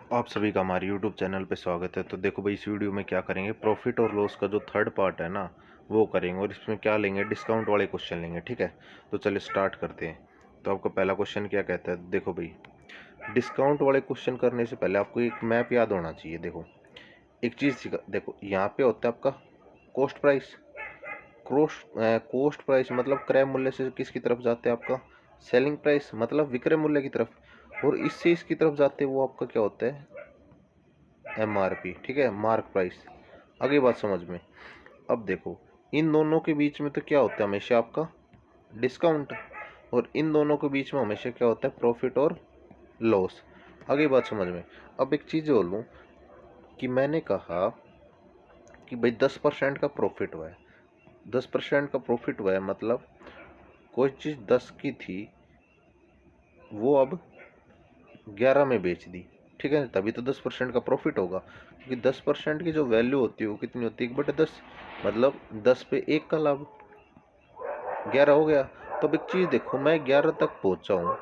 आप सभी का हमारे यूट्यूब चैनल पे स्वागत है। तो देखो भाई, इस वीडियो में क्या करेंगे, प्रॉफिट और लॉस का जो थर्ड पार्ट है ना वो करेंगे, और इसमें क्या लेंगे, डिस्काउंट वाले क्वेश्चन लेंगे। ठीक है, तो चलिए स्टार्ट करते हैं। तो आपका पहला क्वेश्चन क्या कहता है, देखो भाई, डिस्काउंट वाले क्वेश्चन करने से पहले आपको एक मैप याद होना चाहिए। देखो एक चीज़ देखो, यहाँ पे होता है आपका कॉस्ट प्राइस। कॉस्ट प्राइस मतलब क्रय मूल्य से किसकी तरफ जाते हैं, आपका सेलिंग प्राइस मतलब विक्रय मूल्य की तरफ, और इससे इसकी तरफ जाते हैं वो आपका क्या होता है, MRP। ठीक है, मार्क प्राइस। आगे बात समझ में। अब देखो, इन दोनों के बीच में तो क्या होता है हमेशा, आपका डिस्काउंट, और इन दोनों के बीच में हमेशा क्या होता है, प्रॉफिट और लॉस। आगे बात समझ में। अब एक चीज़ बोलूँ कि मैंने कहा कि भाई 10% का प्रॉफिट हुआ है, 10% का प्रॉफिट हुआ है, मतलब कोई चीज़ 10 की थी वो अब 11 में बेच दी। ठीक है, तभी तो 10% का प्रॉफिट होगा, क्योंकि 10% की जो वैल्यू होती है वो कितनी होती है, 1/10, मतलब 10 पे 1 का लाभ, 11 हो गया। तो अब एक चीज़ देखो, मैं 11 तक पहुंचा हूँ,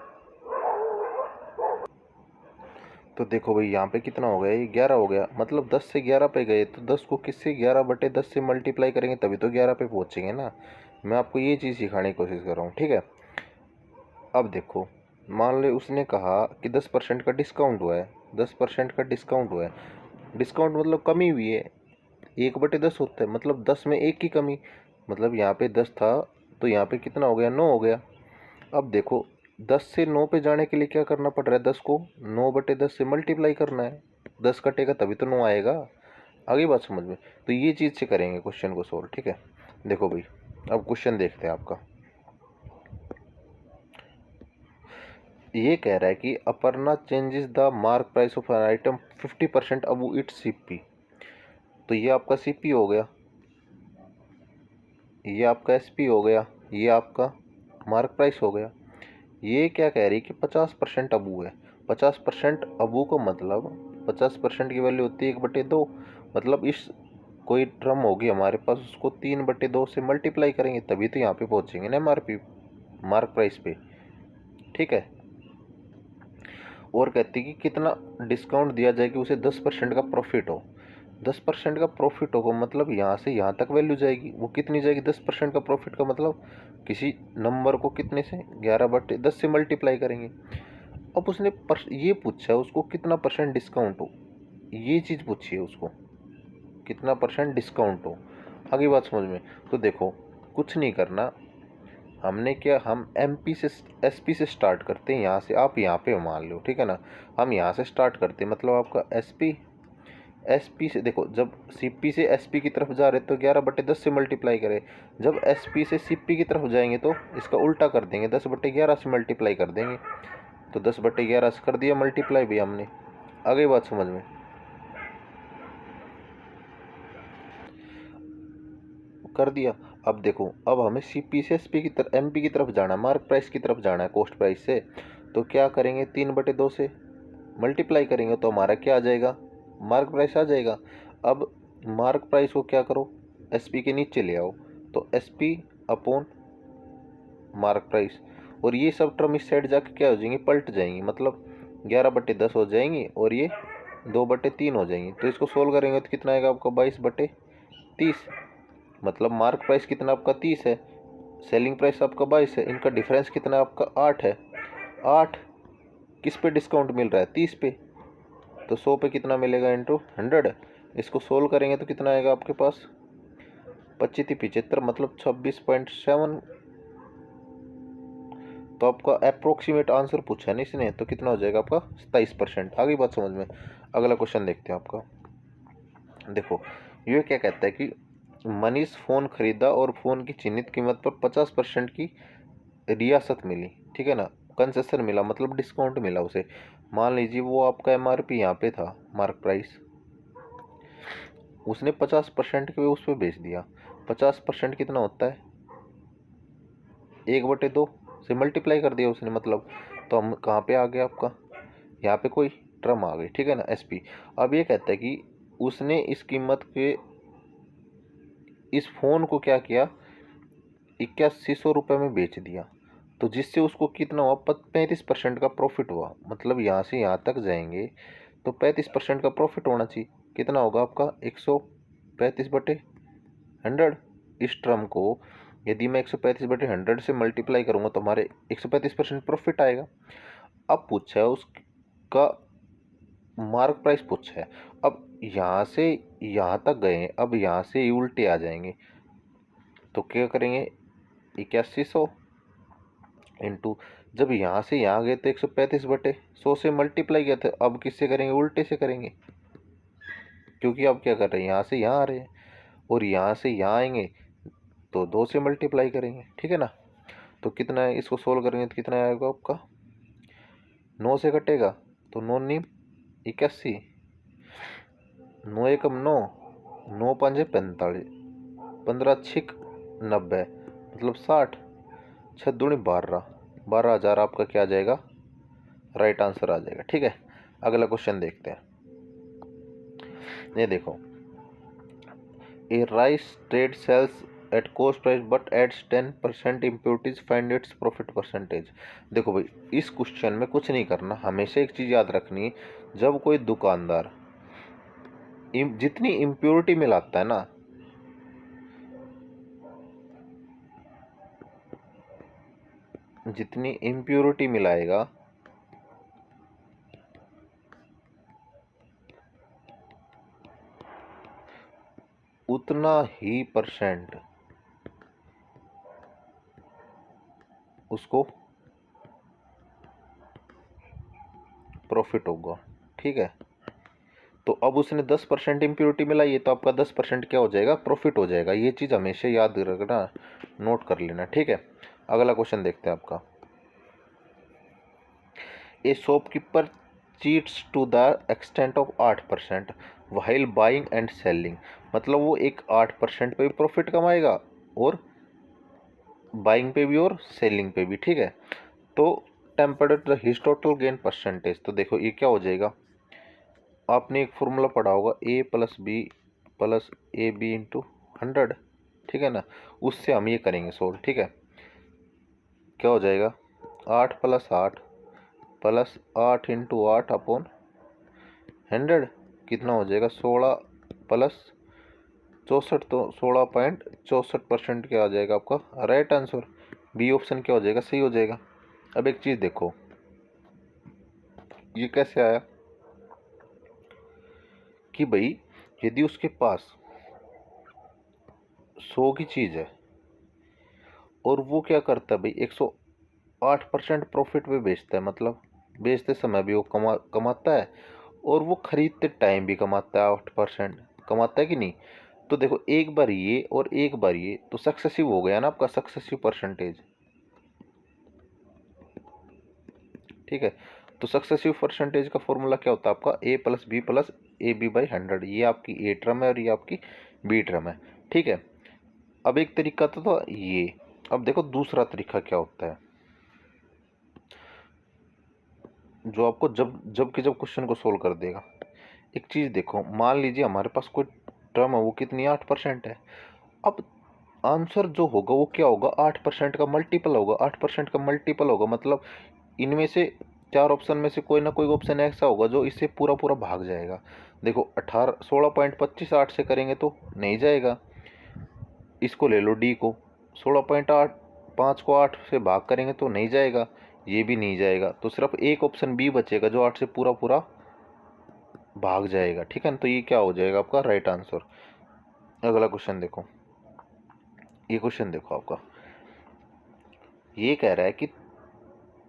तो देखो भाई यहाँ पे कितना हो गया, ये 11 हो गया, मतलब 10 से 11 पे गए, तो 10 को किससे, 11/10 से मल्टीप्लाई करेंगे तभी तो 11 पे पहुंचेंगे ना। मैं आपको ये चीज़ सिखाने की कोशिश कर रहा हूँ। ठीक है, अब देखो, मान लो उसने कहा कि 10% का डिस्काउंट हुआ है, 10% का डिस्काउंट हुआ है, डिस्काउंट मतलब कमी हुई है, 1/10 होता है, मतलब 10 में 1 की कमी, मतलब यहाँ पे 10 था तो यहाँ पे कितना हो गया, 9 हो गया। अब देखो, 10 से 9 पे जाने के लिए क्या करना पड़ रहा है, 10 को 9/10 से मल्टीप्लाई करना है, 10 कटेगा तभी तो 9 आएगा। आगे बात समझ में। तो ये चीज़ से करेंगे क्वेश्चन को सोल्व। ठीक है, देखो भाई, अब क्वेश्चन देखते हैं आपका। ये कह रहा है कि Aparna changes the mark price of an item 50% above it's CP। तो ये आपका CP हो गया, ये आपका SP हो गया, ये आपका मार्क प्राइस हो गया। ये क्या कह रही है कि 50% अबू है। 50% अबू का मतलब 50% की वैल्यू होती है 1/2, मतलब इस कोई टर्म होगी हमारे पास, उसको 3/2 से मल्टीप्लाई करेंगे तभी तो यहाँ पे पहुँचेंगे ना MRP, मार्क प्राइस पे। ठीक है, और कहती है कि कितना डिस्काउंट दिया जाए कि उसे 10% का प्रॉफिट हो। 10% का प्रॉफिट होगा मतलब यहाँ से यहाँ तक वैल्यू जाएगी, वो कितनी जाएगी, 10% का प्रॉफिट का मतलब किसी नंबर को कितने से, 11/10 से मल्टीप्लाई करेंगे। अब उसने ये पूछा है उसको कितना परसेंट डिस्काउंट हो, ये चीज़ पूछी है उसको, कितना परसेंट डिस्काउंट हो। आगे बात समझ में। तो देखो, कुछ नहीं करना, हमने क्या, हम MP से SP से स्टार्ट करते हैं, यहाँ से आप यहाँ पे मान लो। ठीक है ना, हम यहाँ से स्टार्ट करते हैं, मतलब आपका SP से देखो, जब CP से SP की तरफ जा रहे तो 11/10 से मल्टीप्लाई करें, जब SP से CP की तरफ जाएंगे तो इसका उल्टा कर देंगे, 10/11 से मल्टीप्लाई कर देंगे। तो 10/11 से कर दिया मल्टीप्लाई भी हमने। आगे बात समझ में, कर दिया। अब देखो, अब हमें CP से SP की तरफ, MP की तरफ जाना है, मार्क प्राइस की तरफ जाना है, कॉस्ट प्राइस से। तो क्या करेंगे, 3/2 से मल्टीप्लाई करेंगे तो हमारा क्या आ जाएगा, मार्क प्राइस आ जाएगा। अब मार्क प्राइस को क्या करो, SP के नीचे ले आओ, तो SP अपॉन मार्क प्राइस, और ये सब टर्म इस साइड जाके क्या हो जाएंगी, पलट जाएंगी, मतलब 11/10 हो जाएंगी और ये 2/3 हो जाएंगी। तो इसको सोल्व करेंगे तो कितना आएगा आपका, 22/30, मतलब मार्क प्राइस कितना आपका 30 है, सेलिंग प्राइस आपका 22 है, इनका डिफरेंस कितना आपका 8 है। 8 किस पे डिस्काउंट मिल रहा है, 30 पे, तो 100 पे कितना मिलेगा, इंटू 100। इसको सोल्व करेंगे तो कितना आएगा आपके पास, 25-75, मतलब 26.7। तो आपका अप्रोक्सीमेट आंसर पूछा है ना इसने, तो कितना हो जाएगा आपका, 27%। आगे बात समझ में। अगला क्वेश्चन देखते हैं आपका। देखो, ये क्या कहता है कि मनीष फ़ोन खरीदा और फ़ोन की चिन्हित कीमत पर 50% की रियासत मिली। ठीक है ना, कंसेशन मिला, मतलब डिस्काउंट मिला उसे। मान लीजिए वो आपका MRP यहाँ पे था, मार्क प्राइस, उसने 50% के उस पर बेच दिया। 50% कितना होता है, 1/2 से मल्टीप्लाई कर दिया उसने, मतलब। तो हम कहाँ पे आ गया आपका, यहाँ पे कोई टर्म आ गई। ठीक है ना, SP। अब ये कहता है कि उसने इस कीमत के, इस फ़ोन को क्या किया, 8100 रुपये में बेच दिया, तो जिससे उसको कितना हुआ, 35% का प्रॉफिट हुआ। मतलब यहाँ से यहाँ तक जाएंगे तो 35% का प्रॉफिट होना चाहिए। कितना होगा आपका 135/100। इस टर्म को यदि मैं 135/100 से मल्टीप्लाई करूंगा तो हमारे 135% प्रॉफिट आएगा। अब पूछा है उसका मार्क प्राइस पूछा है। अब यहाँ से यहाँ तक गए, अब यहाँ से ये उल्टे आ जाएंगे तो क्या करेंगे 8100 इंटू, जब यहाँ से यहाँ गए तो 135/100 से मल्टीप्लाई किया था, अब किससे करेंगे उल्टे से करेंगे, क्योंकि अब क्या कर रहे हैं यहाँ से यहाँ आ रहे हैं और यहाँ से यहाँ आएंगे तो 2 से मल्टीप्लाई करेंगे, ठीक है ना। तो कितना है, इसको सोल्व करेंगे तो कितना आएगा आपका 9 से कटेगा तो 9 नीम 81, 9 एकम 9, 9 5 45, 15 छिक 90 मतलब 60, 6 दूनी 12, 12,000 आपका क्या आ जाएगा, राइट आंसर आ जाएगा। ठीक है, अगला क्वेश्चन देखते हैं। ये देखो, a rice trade sells at cost price but adds 10% impurities, find its profit percentage. देखो भाई, इस क्वेश्चन में कुछ नहीं करना, हमेशा एक चीज याद रखनी, जब कोई दुकानदार जितनी इम्प्योरिटी मिलाता है ना, जितनी इम्प्योरिटी मिलाएगा उतना ही परसेंट उसको प्रॉफिट होगा। ठीक है, तो अब उसने 10% इम्प्योरिटी मिलाई है तो आपका 10% क्या हो जाएगा, प्रॉफिट हो जाएगा। ये चीज़ हमेशा याद रखना, नोट कर लेना। ठीक है, अगला क्वेश्चन देखते हैं आपका। A shopkeeper cheats to the extent of 8% while buying and selling, मतलब वो एक 8% पे भी प्रॉफिट कमाएगा और बाइंग पे भी और सेलिंग पे भी। ठीक है, तो tempered his total gain percentage, तो देखो ये क्या हो जाएगा, आपने एक फॉर्मूला पढ़ा होगा a plus B plus A B into 100, ठीक है ना, उससे हम ये करेंगे सोल्व। ठीक है, क्या हो जाएगा 8 + 8 प्लस 8 इंटू 8 अपॉन 100, कितना हो जाएगा 16 प्लस 64, तो 16.64% क्या आ जाएगा आपका राइट आंसर। बी ऑप्शन क्या हो जाएगा, सही हो जाएगा। अब एक चीज़ देखो, ये कैसे आया कि भाई यदि उसके पास 100 की चीज़ है और वो क्या करता है भाई 108% प्रॉफिट पे बेचता है, मतलब बेचते समय भी वो कमाता है और वो खरीदते टाइम भी कमाता है, 8% कमाता है कि नहीं। तो देखो एक बार ये और एक बार ये, तो सक्सेसिव हो गया ना आपका, सक्सेसिव परसेंटेज। ठीक है, तो सक्सेसिव परसेंटेज का फॉर्मूला क्या होता है आपका a plus B plus A B by 100। ये आपकी ए टर्म है और ये आपकी बी टर्म है। ठीक है, अब एक तरीका तो ये, अब देखो दूसरा तरीका क्या होता है, जो आपको जब क्वेश्चन को सोल्व कर देगा। एक चीज़ देखो, मान लीजिए हमारे पास कोई टर्म है, वो कितनी 8% है। अब आंसर जो होगा वो क्या होगा, 8% का मल्टीपल होगा, 8% का मल्टीपल होगा, मतलब इनमें से 4 ऑप्शन में से कोई ना कोई ऑप्शन ऐसा होगा जो इससे पूरा पूरा भाग जाएगा। देखो 16.25 8 से करेंगे तो नहीं जाएगा, इसको ले लो डी को, 16.8 5 को 8 से भाग करेंगे तो नहीं जाएगा, ये भी नहीं जाएगा, तो सिर्फ एक ऑप्शन बी बचेगा जो 8 से पूरा पूरा भाग जाएगा। ठीक है ना, तो ये क्या हो जाएगा आपका राइट आंसर। अगला क्वेश्चन देखो, ये क्वेश्चन देखो आपका, ये कह रहा है कि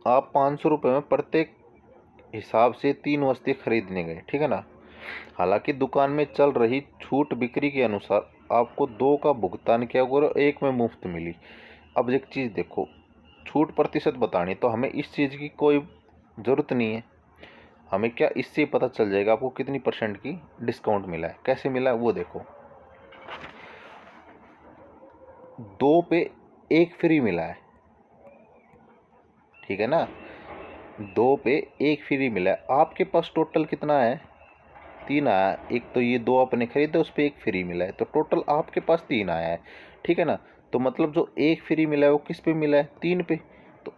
आप 500 रुपये में प्रत्येक हिसाब से 3 वस्तुएं खरीदने गए। ठीक है ना, हालांकि दुकान में चल रही छूट बिक्री के अनुसार आपको 2 का भुगतान किया और 1 में मुफ्त मिली। अब एक चीज़ देखो, छूट प्रतिशत बतानी तो हमें इस चीज़ की कोई ज़रूरत नहीं है, हमें क्या इससे पता चल जाएगा आपको कितनी परसेंट की डिस्काउंट मिला है। कैसे मिला है वो देखो, 2 पे 1 फ्री मिला है। ठीक है ना, 2 पे 1 फ्री मिला है, आपके पास टोटल कितना है 3 आया, एक तो ये 2 आपने खरीदे उस पर 1 फ्री मिला है, तो टोटल आपके पास 3 आया है। ठीक है ना, तो मतलब जो 1 फ्री मिला है वो किस पे मिला है, 3 पे, तो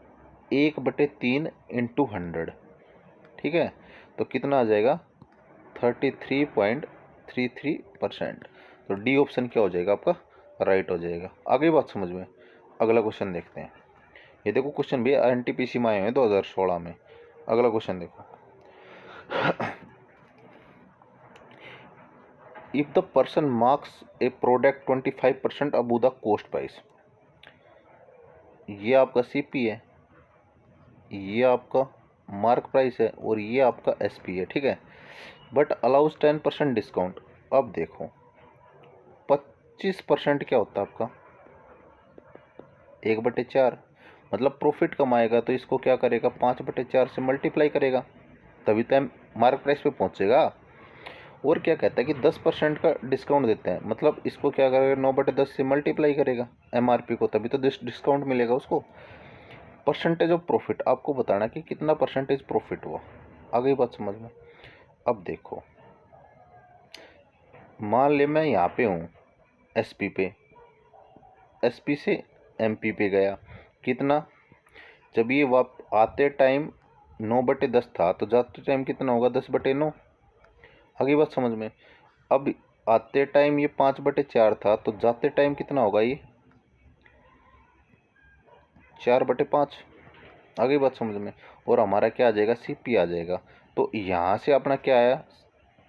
1/3 इंटू 100। ठीक है, तो कितना आ जाएगा 33.33%। तो डी ऑप्शन क्या हो जाएगा आपका, राइट हो जाएगा। आगे बात समझ में। अगला क्वेश्चन देखते हैं। ये देखो क्वेश्चन भी एनटीपीसी में आए हुए 2016 में। अगला क्वेश्चन देखो। If the person marks A product 25% Abu the cost price, ये आपका सीपी है, ये आपका मार्क प्राइस है और ये आपका एसपी है, ठीक है। But allows 10% discount. अब देखो 25% क्या होता है आपका, 1/4, मतलब प्रॉफिट कमाएगा तो इसको क्या करेगा, 5/4 से मल्टीप्लाई करेगा, तभी तो मार्क प्राइस पे पहुंचेगा। और क्या कहता है कि 10% का डिस्काउंट देते हैं, मतलब इसको क्या करेगा, 9/10 से मल्टीप्लाई करेगा एमआरपी को, तभी तो डिस्काउंट मिलेगा उसको। परसेंटेज ऑफ प्रॉफिट आपको बताना कि कितना परसेंटेज प्रॉफिट हुआ। आगे बात समझ में। अब देखो मान ले मैं यहाँ पे हूँ एसपी पे, एसपी से एमपी पे गया, कितना, जब ये आते टाइम 9/10 था तो जाते टाइम कितना होगा, 10/9। आगे बात समझ में। अब आते टाइम ये 5/4 था तो जाते टाइम कितना होगा, ये 4/5। आगे बात समझ में। और हमारा क्या आ जाएगा, सीपी आ जाएगा। तो यहाँ से अपना क्या आया,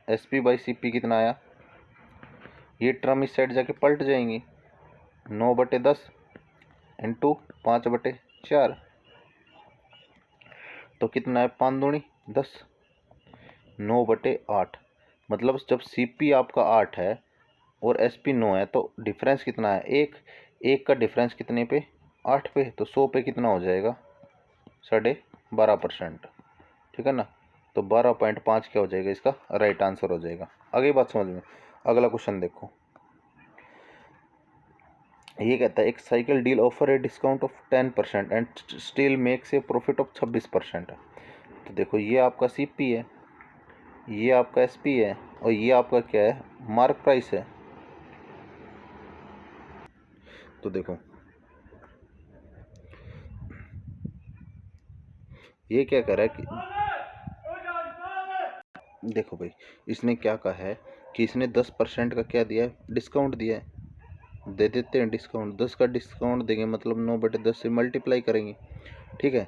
SP/CP कितना आया, ये टर्म इस साइड जाके पलट जाएंगी, 9/10 इंटू 5/4, तो कितना है, 5 दूनी 10, 9/8। मतलब जब सीपी आपका 8 है और एसपी 9 है तो डिफरेंस कितना है, एक का डिफरेंस कितने पे, 8 पे, तो 100 पे कितना हो जाएगा, 12.5%, ठीक है ना। तो 12.5 क्या हो जाएगा, इसका राइट आंसर हो जाएगा। आगे बात समझ में। अगला क्वेश्चन देखो। ये कहता है एक cycle deal offer a discount of 10% and still makes a profit of 26%। तो देखो ये आपका सीपी है, ये आपका एसपी है और ये आपका क्या है, मार्क प्राइस है। तो देखो ये क्या कर रहा है कि देखो भाई, इसने क्या कहा है कि इसने 10% का क्या दिया है, डिस्काउंट दिया है। दे देते हैं डिस्काउंट, 10 का डिस्काउंट देंगे मतलब 9/10 से मल्टीप्लाई करेंगे, ठीक है।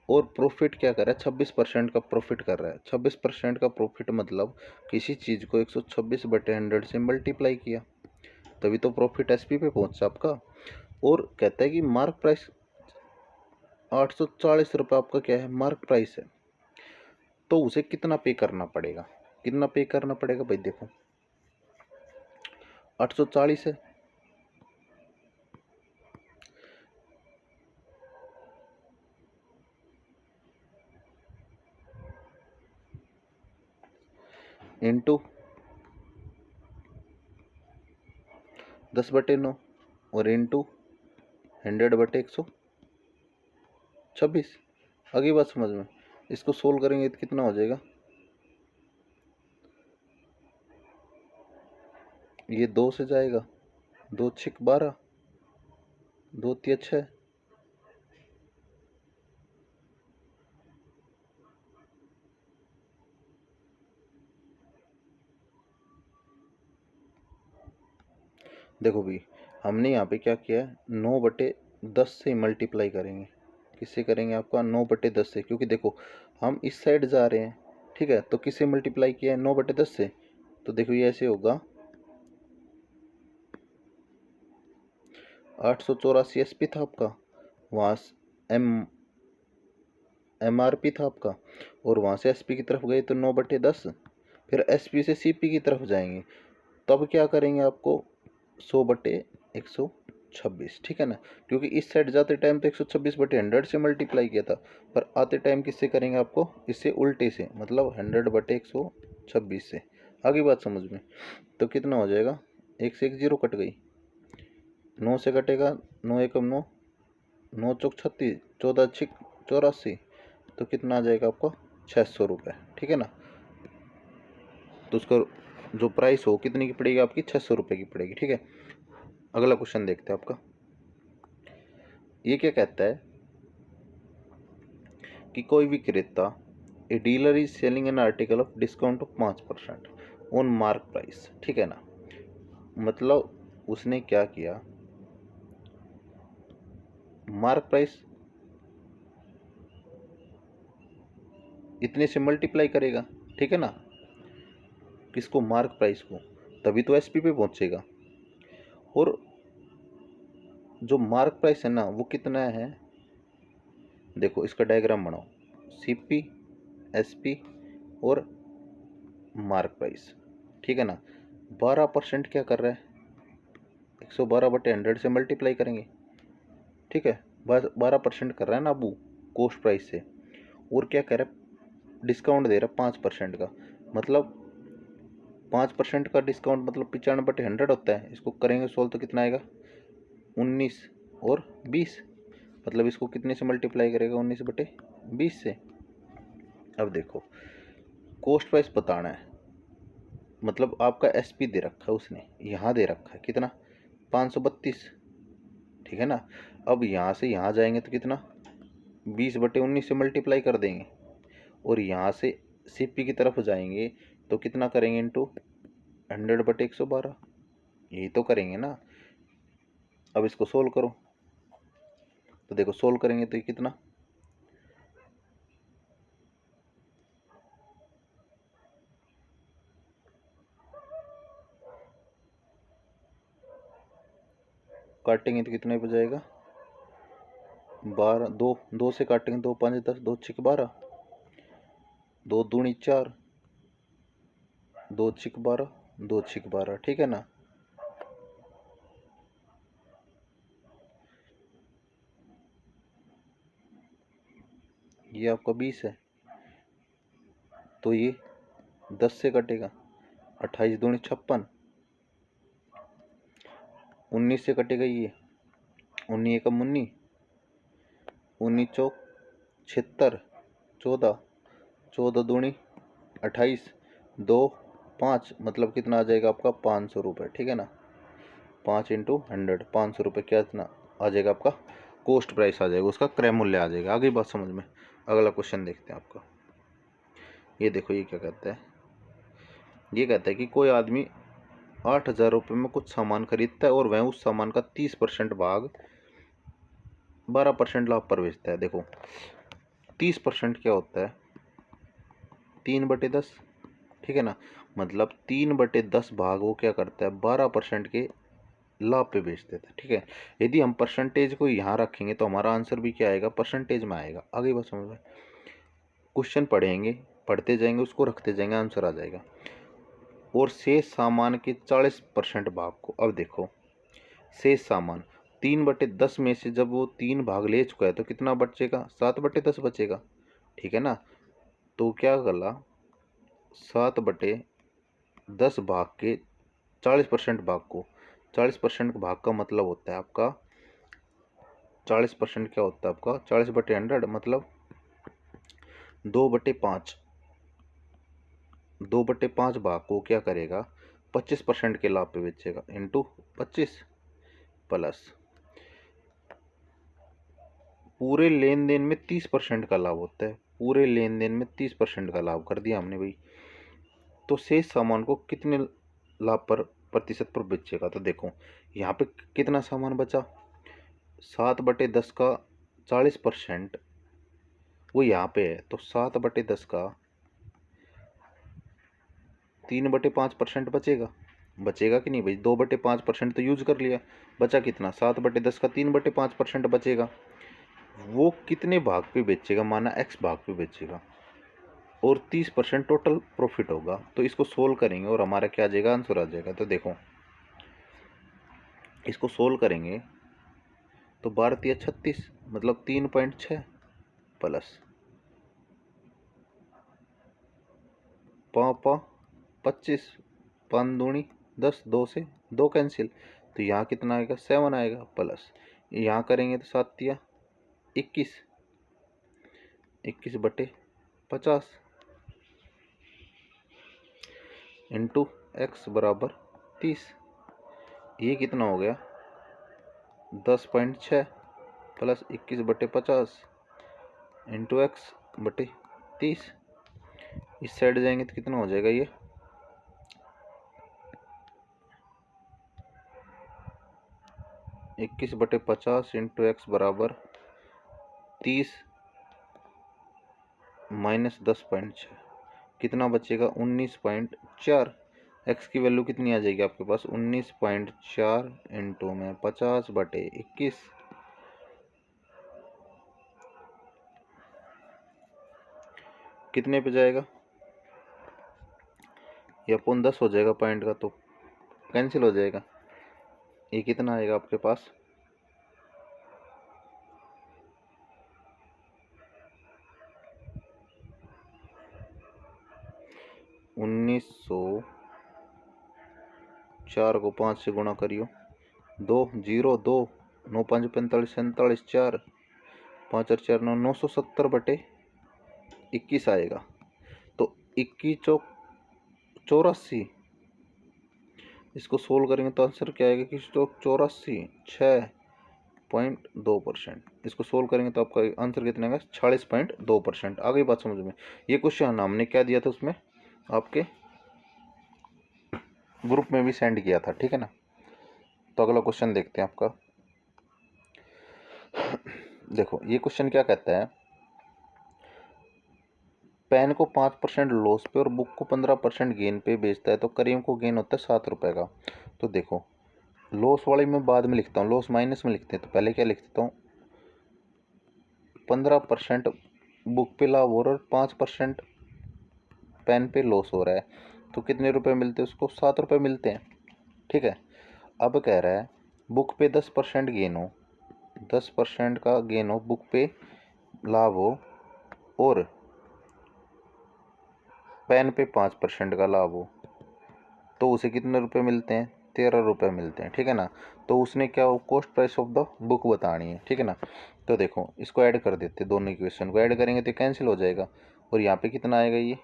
और प्रॉफिट क्या कर रहा है, 26% का प्रॉफिट कर रहा है। 26% का प्रॉफिट मतलब किसी चीज़ को 126/100 से मल्टीप्लाई किया, तभी तो प्रॉफिट एसपी पे पहुंचा आपका। और कहता है कि मार्क प्राइस 840 रुपये आपका क्या है, मार्क प्राइस है। तो उसे कितना पे करना पड़ेगा, कितना पे करना पड़ेगा भाई, देखो 840 है, इंटू 10/9 और इंटू 100/126। आगे बात समझ में। इसको सोल्व करेंगे तो कितना हो जाएगा, ये 2 से जाएगा, 2 6 12, 2 3 6। देखो भाई हमने यहाँ पे क्या किया है, 9/10 से मल्टीप्लाई करेंगे। किससे करेंगे, आपका 9/10 से, क्योंकि देखो हम इस साइड जा रहे हैं, ठीक है। तो किससे मल्टीप्लाई किया है, 9/10 से। तो देखो ये ऐसे होगा, 884 एसपी था आपका, वहाँ एमआरपी था आपका, और वहाँ से एसपी की तरफ गए तो 9/10, फिर एसपी से सीपी की तरफ जाएंगे, तब क्या करेंगे आपको 100/126, ठीक है ना। क्योंकि इस साइड जाते टाइम तो 126/100 से मल्टीप्लाई किया था, पर आते टाइम किससे करेंगे, आपको इससे उल्टे से, मतलब 100/126 से। आगे बात समझ में। तो कितना हो जाएगा, 1 से 1 जीरो कट गई, 9 से कटेगा, 9 एकम 9, 9 चौक 36, 14 छिक 84, तो कितना आ जाएगा आपको 600 रुपये, ठीक है ना। तो उसका जो प्राइस हो कितने की पड़ेगी, आपकी 600 रुपये की पड़ेगी, ठीक है। अगला क्वेश्चन देखते हैं आपका। ये क्या कहता है कि कोई विक्रेता a dealer is selling an article of discount of 5% on mark price, ठीक है ना। मतलब उसने क्या किया, मार्क प्राइस इतने से मल्टीप्लाई करेगा, ठीक है ना, किसको, मार्क प्राइस को, तभी तो एसपी पे पहुंचेगा। और जो मार्क प्राइस है ना वो कितना है, देखो इसका डायग्राम बनाओ, सीपी, एसपी और मार्क प्राइस, ठीक है ना। 12% क्या कर रहा है, 112/100 से मल्टीप्लाई करेंगे, ठीक है। 12% कर रहा है ना अबू कॉस्ट प्राइस से, और क्या कह रहा है, डिस्काउंट दे रहा है 5% का, मतलब 5% का डिस्काउंट मतलब 95/100 होता है। इसको करेंगे सोल्व तो कितना आएगा, 19 और 20, मतलब इसको कितने से मल्टीप्लाई करेगा, 19/20 से। अब देखो कॉस्ट प्राइस बताना है, मतलब आपका एसपी दे रखा है उसने, यहाँ दे रखा है कितना, 532, ठीक है ना। अब यहाँ से यहाँ जाएंगे तो कितना, 20/19 से मल्टीप्लाई कर देंगे, और यहाँ से सीपी की तरफ जाएंगे तो कितना करेंगे, इंटू 100/112, यही तो करेंगे ना। अब इसको सोल्व करो, तो देखो सोल्व करेंगे तो ये कितना, काटेंगे तो कितना ही बजाएगा, 12, 2 से काटेंगे, 2 5 10, 2 6 12, 2 दूनी 4, 2 6 12, 2 6 12, ठीक है ना। ये आपका 20 है, तो ये 10 से कटेगा, 28 दूनी 56, 19 से कटेगा ये, 19 एकम 19, 19 चौक 76, 14, 14 दूनी 28, 2 5, मतलब कितना आ जाएगा आपका, 500 रुपये, ठीक है ना। 5 इंटू 100, 500 रुपये क्या इतना आ जाएगा आपका, कॉस्ट प्राइस आ जाएगा, उसका क्रय मूल्य आ जाएगा। आगे बात समझ में। अगला क्वेश्चन देखते हैं आपका, ये देखो ये क्या कहता है, ये कहता है कि कोई आदमी 8,000 रुपये में कुछ सामान खरीदता है और वह उस सामान का 30% भाग 12% लाभ पर बेचता है। देखो 30% क्या होता है, 3/10, ठीक है ना, मतलब 3/10 भाग वो क्या करता है, 12% के लाभ पे बेच देता है, ठीक है। यदि हम परसेंटेज को यहाँ रखेंगे तो हमारा आंसर भी क्या आएगा, परसेंटेज में आएगा। आगे बात समझ में, क्वेश्चन पढ़ेंगे, पढ़ते जाएंगे, उसको रखते जाएंगे, आंसर आ जाएगा। और शेष सामान के 40% भाग को, अब देखो शेष सामान 3/10 में से जब वो 3 भाग ले चुका है तो कितना बचेगा, 7/10 बचेगा, ठीक है ना। तो क्या गला, 7/10 भाग के 40% भाग को, 40% भाग का मतलब होता है आपका, 40% क्या होता है आपका, 40/100 मतलब 2/5, 2/5 भाग को क्या करेगा, 25% के लाभ पे बेचेगा, इंटू 25 प्लस पूरे लेन देन में 30% का लाभ होता है, पूरे लेन देन में 30% का लाभ कर दिया हमने भाई। तो शेष सामान को कितने लाभ पर, प्रतिशत पर बेचेगा, तो देखो यहाँ पे कितना सामान बचा, 7/10 का 40% वो यहाँ पे है, तो 7/10 का 3/5% बचेगा, बचेगा कि नहीं भाई, 2/5% तो यूज कर लिया, बचा कितना, 7/10 का 3/5% बचेगा। वो कितने भाग पे बेचेगा, माना एक्स भाग पे बेचेगा, और 30% टोटल प्रॉफिट होगा। तो इसको सोल्व करेंगे और हमारा क्या आ जाएगा, आंसर आ जाएगा। तो देखो इसको सोल्व करेंगे तो 12 36, मतलब 3.6 प्लस 25, 5 दूनी 10, 2 से 2 कैंसिल, तो यहाँ कितना आएगा, 7 आएगा, प्लस यहाँ करेंगे तो 7 21, 21/50 इंटू एक्स बराबर 30, ये कितना हो गया, 10.6 प्लस 21/50 इंटू एक्स/30, इस साइड जाएंगे तो कितना हो जाएगा ये 21/50 इंटू एक्स बराबर 30 माइनस 10.6, कितना बचेगा 19.4। एक्स की वैल्यू कितनी आ जाएगी आपके पास 19.4 इंटू में 50/21, कितने पे जाएगा, ये अपन 10 हो जाएगा पॉइंट का, तो कैंसिल हो जाएगा। ये कितना आएगा आपके पास 1904 को 5 से गुणा करियो, 2 0 2 9 5 45 47 4 5 और 4 9 970/21 आएगा। तो 21 चौक 84, इसको सोल्व करेंगे तो आंसर क्या आएगा कि 84 6.2%। इसको सोल्व करेंगे तो आपका आंसर कितना आएगा 46.2%। आ गई बात समझ में। ये क्वेश्चन हमने क्या दिया था उसमें आपके ग्रुप में भी सेंड किया था, ठीक है ना। तो अगला क्वेश्चन देखते हैं आपका। देखो ये क्वेश्चन क्या कहता है, पेन को 5% लॉस पे और बुक को 15% गेन पे बेचता है तो करीम को गेन होता है 7 रुपये का। तो देखो लॉस वाले में बाद में लिखता हूँ, लॉस माइनस में लिखते हैं, तो पहले क्या लिख देता हूँ 15% बुक पे लाभ हो रहा है और 5% पेन पे लॉस हो रहा है, तो कितने रुपए मिलते हैं उसको 7 रुपये मिलते हैं, ठीक है। अब कह रहा है बुक पे 10% गेन हो, 10% का गेन हो, बुक पे लाभ हो और पेन पे 5% का लाभ हो, तो उसे कितने रुपए मिलते हैं 13 रुपये मिलते हैं, ठीक है ना। तो उसने क्या cost price of the book बतानी है, ठीक है ना। तो देखो इसको ऐड कर देते, दोनों इक्वेशन को ऐड करेंगे तो कैंसिल हो जाएगा और यहाँ पे कितना आएगा ये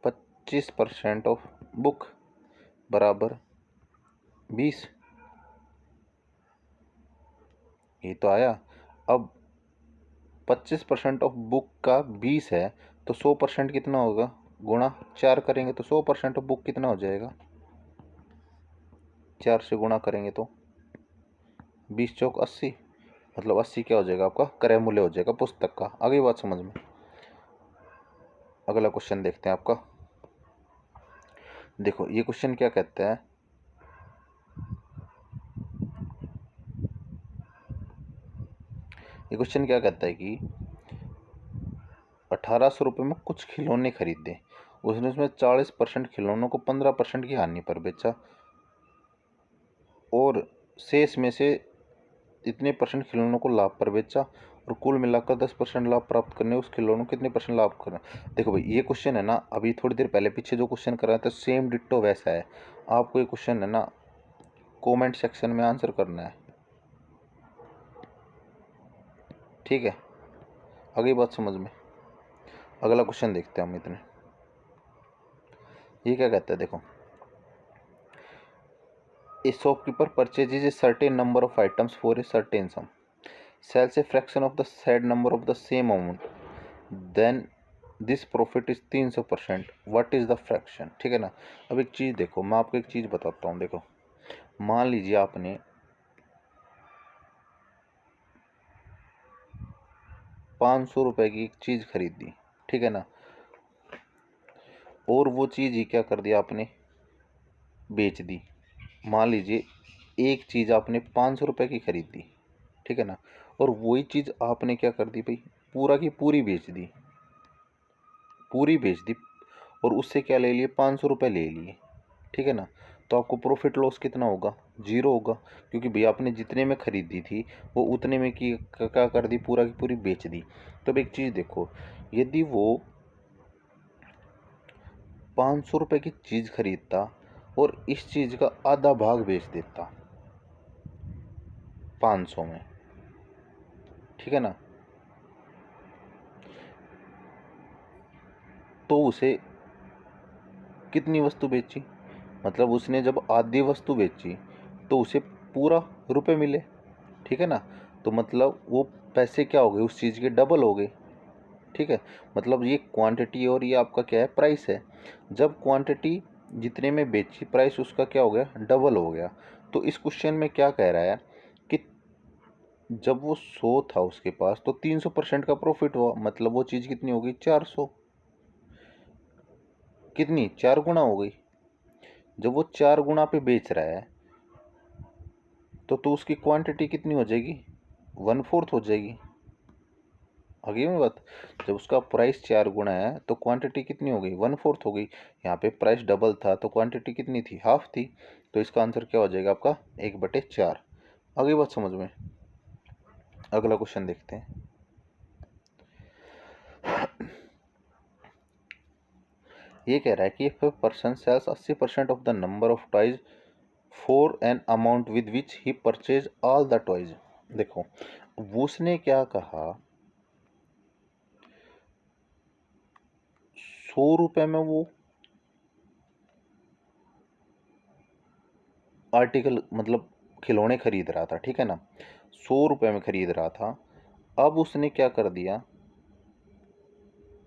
25% ऑफ बुक बराबर 20, ये तो आया। अब 25% ऑफ बुक का 20 है तो 100% कितना होगा, गुणा 4 करेंगे तो 100% ऑफ बुक कितना हो जाएगा, 4 से गुणा करेंगे तो 20 चौक 80, मतलब 80 क्या हो जाएगा आपका क्रय मूल्य हो जाएगा पुस्तक का। आगे बात समझ में। अगला क्वेश्चन देखते हैं आपका। देखो ये क्वेश्चन क्या कहता है, ये क्वेश्चन क्या कहता है कि 1800 रुपये में कुछ खिलौने खरीदे, उसने उसमें 40% खिलौनों को 15% की हानि पर बेचा और शेष में से इतने परसेंट खिलौनों को लाभ पर बेचा और कुल मिलाकर 10% लाभ प्राप्त करने उस खिलौनों को कितने परसेंट लाभ करना। देखो भाई ये क्वेश्चन है ना, अभी थोड़ी देर पहले पीछे जो क्वेश्चन कराया था सेम डिट्टो वैसा है। आपको ये क्वेश्चन है ना कमेंट सेक्शन में आंसर करना है, ठीक है। आगे बात समझ में। अगला क्वेश्चन देखते हैं हम इतने। ये क्या कहता है, देखो ए shopkeeper purchases a certain number of items for a certain some, sells a fraction of the said number of the same amount, then this profit is 300%, what is the fraction, ठीक है ना। अब एक चीज़ देखो, मैं आपको एक चीज़ बताता हूँ। देखो मान लीजिए आपने 500 रुपये की एक चीज़ खरीदी, ठीक है ना, और वो चीज़ ही क्या कर दिया आपने बेच दी। मान लीजिए एक चीज़ आपने 500 रुपये की खरीदी, ठीक है ना, और वही चीज़ आपने क्या कर दी भाई पूरा की पूरी बेच दी, पूरी बेच दी और उससे क्या ले लिए 500 रुपये ले लिए, ठीक है ना। तो आपको प्रॉफिट लॉस कितना होगा, जीरो होगा, क्योंकि भैया आपने जितने में खरीदी थी वो उतने में की क्या कर दी पूरा की पूरी बेच दी। तो अब एक चीज़ देखो, यदि वो 500 रुपये की चीज़ खरीदता और इस चीज़ का आधा भाग बेच देता 500 में, ठीक है ना, तो उसे कितनी वस्तु बेची, मतलब उसने जब आधी वस्तु बेची तो उसे पूरा रुपए मिले, ठीक है ना। तो मतलब वो पैसे क्या हो गए उस चीज़ के डबल हो गए, ठीक है, मतलब ये क्वांटिटी और ये आपका क्या है, प्राइस है। जब क्वांटिटी जितने में बेची, प्राइस उसका क्या हो गया, डबल हो गया। तो इस क्वेश्चन में क्या कह रहा है कि जब वो 100 था उसके पास तो 300% का प्रॉफिट हुआ, मतलब वो चीज़ कितनी हो गई, 400, कितनी, 4 गुना हो गई। जब वो 4 गुना पे बेच रहा है तो उसकी क्वांटिटी कितनी हो जाएगी, 1/4 हो जाएगी। आगे में बात, जब उसका प्राइस 4 गुना है तो क्वांटिटी कितनी हो गई, 1/4 हो गई। यहाँ पे प्राइस डबल था तो क्वांटिटी कितनी थी, हाफ थी। तो इसका आंसर क्या हो जाएगा आपका, 1/4। आगे बात समझ में। अगला क्वेश्चन देखते हैं। ये कह रहा है कि if person sells 80% of the number of toys for an amount with which he purchase all the toys. देखो उसने क्या कहा, 100 रुपए में वो आर्टिकल मतलब खिलौने खरीद रहा था, ठीक है ना, 100 रुपए में खरीद रहा था। अब उसने क्या कर दिया,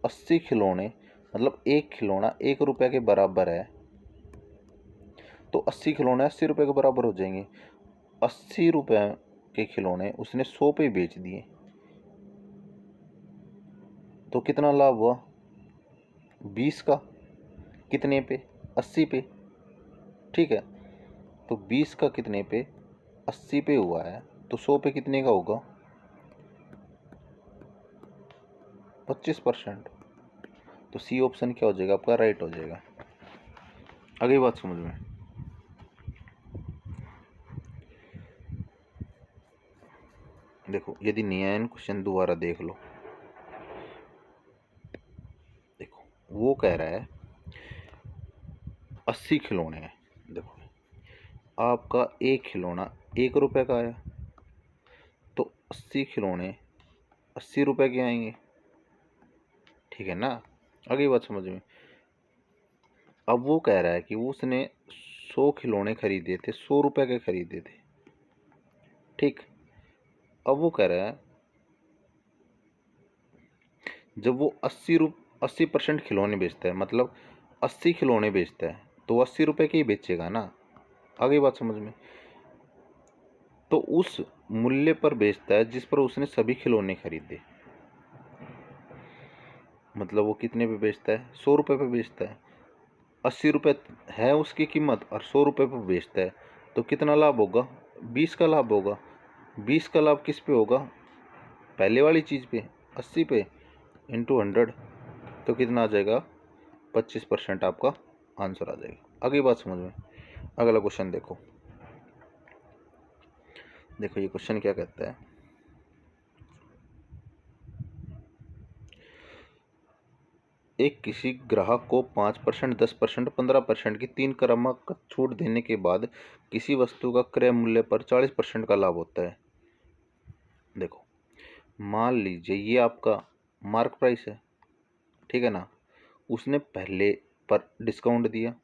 80 खिलौने, मतलब एक खिलौना 1 रुपए के बराबर है, तो 80 खिलौने 80 रुपए के बराबर हो जाएंगे। 80 रुपए के खिलौने उसने 100 पे बेच दिए, तो कितना लाभ हुआ, 20 का। कितने पे, 80 पे, ठीक है। तो 20 का कितने पे, 80 पे हुआ है, तो 100 पे कितने का होगा, 25%। तो सी ऑप्शन क्या हो जाएगा आपका, राइट हो जाएगा। आगे बात समझ में। देखो यदि न्यायन क्वेश्चन दोबारा देख लो, देखो वो कह रहा है 80 खिलौने हैं। देखो आपका एक खिलौना 1 रुपए का आया, तो 80 खिलौने 80 रुपए के आएंगे, ठीक है ना। आगे बात समझ में। अब वो कह रहा है कि उसने 100 खिलौने खरीदे थे, 100 रुपए के खरीदे थे, ठीक। अब वो कह रहा है जब वो 80% खिलौने बेचता है, मतलब 80 खिलौने बेचता है, तो 80 रुपए के ही बेचेगा ना। आगे बात समझ में। तो उस मूल्य पर बेचता है जिस पर उसने सभी खिलौने खरीदे, मतलब वो कितने पे बेचता है, 100 रुपए पे बेचता है। 80 रुपए है उसकी कीमत और 100 रुपए पे बेचता है, तो कितना लाभ होगा, 20 का लाभ होगा। 20 का लाभ किस पे होगा, पहले वाली चीज़ पे, 80 पे, इंटू 100, तो कितना आ जाएगा, 25% आपका आंसर आ जाएगा। आगे बात समझ में। अगला क्वेश्चन देखो। देखो ये क्वेश्चन क्या कहता है, एक किसी ग्राहक को 5%, 10%, 15% की 3 क्रमांक छूट देने के बाद किसी वस्तु का क्रय मूल्य पर 40% का लाभ होता है। देखो मान लीजिए ये आपका मार्क प्राइस है, ठीक है ना। उसने पहले पर डिस्काउंट दिया,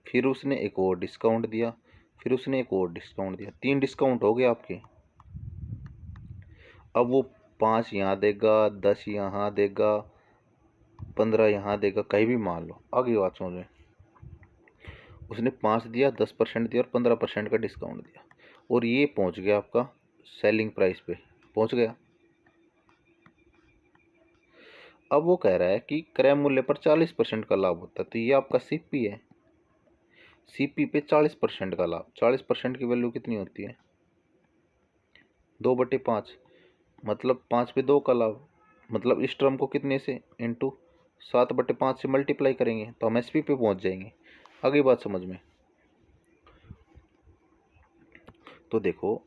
फिर उसने एक और डिस्काउंट दिया, फिर उसने एक और डिस्काउंट दिया, 3 डिस्काउंट हो गए आपके। अब वो 5 यहाँ देगा, 10 यहाँ देगा, 15 यहाँ देगा, कहीं भी मान लो। आगे बात समझ में। उसने 5 दिया, 10% दिया और 15% का डिस्काउंट दिया, और ये पहुंच गया आपका सेलिंग प्राइस पे पहुंच गया। अब वो कह रहा है कि क्रय मूल्य पर 40% का लाभ होता है, तो ये आपका सीपी है। सीपी पे 40% का लाभ, 40% की वैल्यू कितनी होती है, 2/5, मतलब 5/2 का लाभ। मतलब इस टर्म को कितने से, इंटू 7/5 से मल्टीप्लाई करेंगे तो हम एसपी पे पहुंच जाएंगे। आगे बात समझ में। तो देखो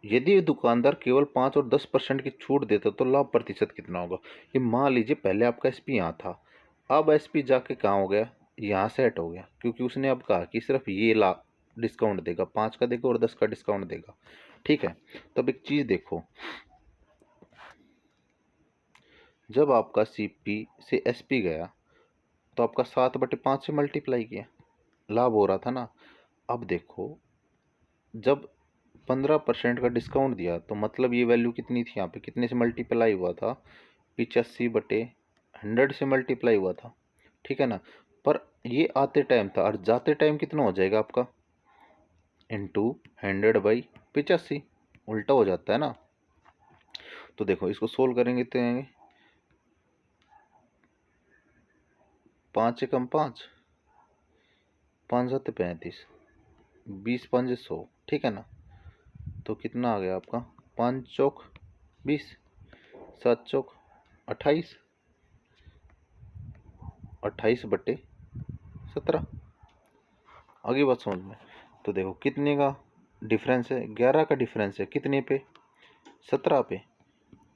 यदि दुकानदार केवल 5 और 10% की छूट देता तो लाभ प्रतिशत कितना होगा। ये मान लीजिए पहले आपका एसपी यहाँ था, अब एसपी जाके कहाँ हो गया, यहाँ से हट हो गया, क्योंकि उसने अब कहा कि सिर्फ ये लाभ डिस्काउंट देगा, 5 का देगा और 10 का डिस्काउंट देगा, ठीक है। तो अब एक चीज़ देखो, जब आपका सीपी से एसपी गया तो आपका 7/5 से मल्टीप्लाई किया, लाभ हो रहा था ना। अब देखो जब 15% का डिस्काउंट दिया, तो मतलब ये वैल्यू कितनी थी यहाँ पे, कितने से मल्टीप्लाई हुआ था, 85/100 से मल्टीप्लाई हुआ था, ठीक है ना। पर ये आते टाइम था और जाते टाइम कितना हो जाएगा आपका, इंटू 100/85, उल्टा हो जाता है ना। तो देखो इसको सोल्व करेंगे तो आएंगे 5 एकम 5, 5 7 35, 20 5 100, ठीक है ना। तो कितना आ गया आपका, 5 चौक 20, 7 चौक 28, 28/17। आगे बात समझ में। तो देखो कितने का डिफरेंस है, 11 का डिफरेंस है, कितने पे, 17 पे।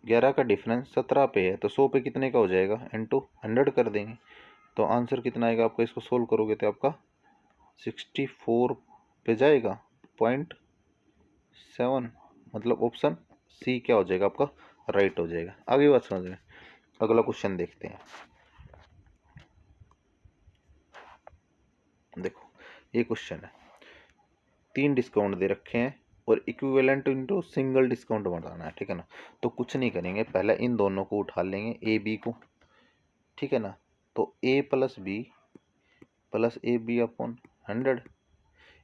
11 का डिफरेंस 17 पे है, तो 100 पे कितने का हो जाएगा, इंटू 100 कर देंगे। तो आंसर कितना आएगा आपका, इसको सोल्व करोगे तो आपका 64 पे जाएगा, 0.7, मतलब ऑप्शन सी क्या हो जाएगा आपका, राइट हो जाएगा। आगे बात समझ में। अगला क्वेश्चन देखते हैं। देखो ये क्वेश्चन है, 3 डिस्काउंट दे रखे हैं और इक्विवेलेंट इंटू सिंगल डिस्काउंट बताना है, ठीक है ना। तो कुछ नहीं करेंगे, पहले इन दोनों को उठा लेंगे, ए बी को, ठीक है ना। तो ए प्लस ए बी अपॉन 100।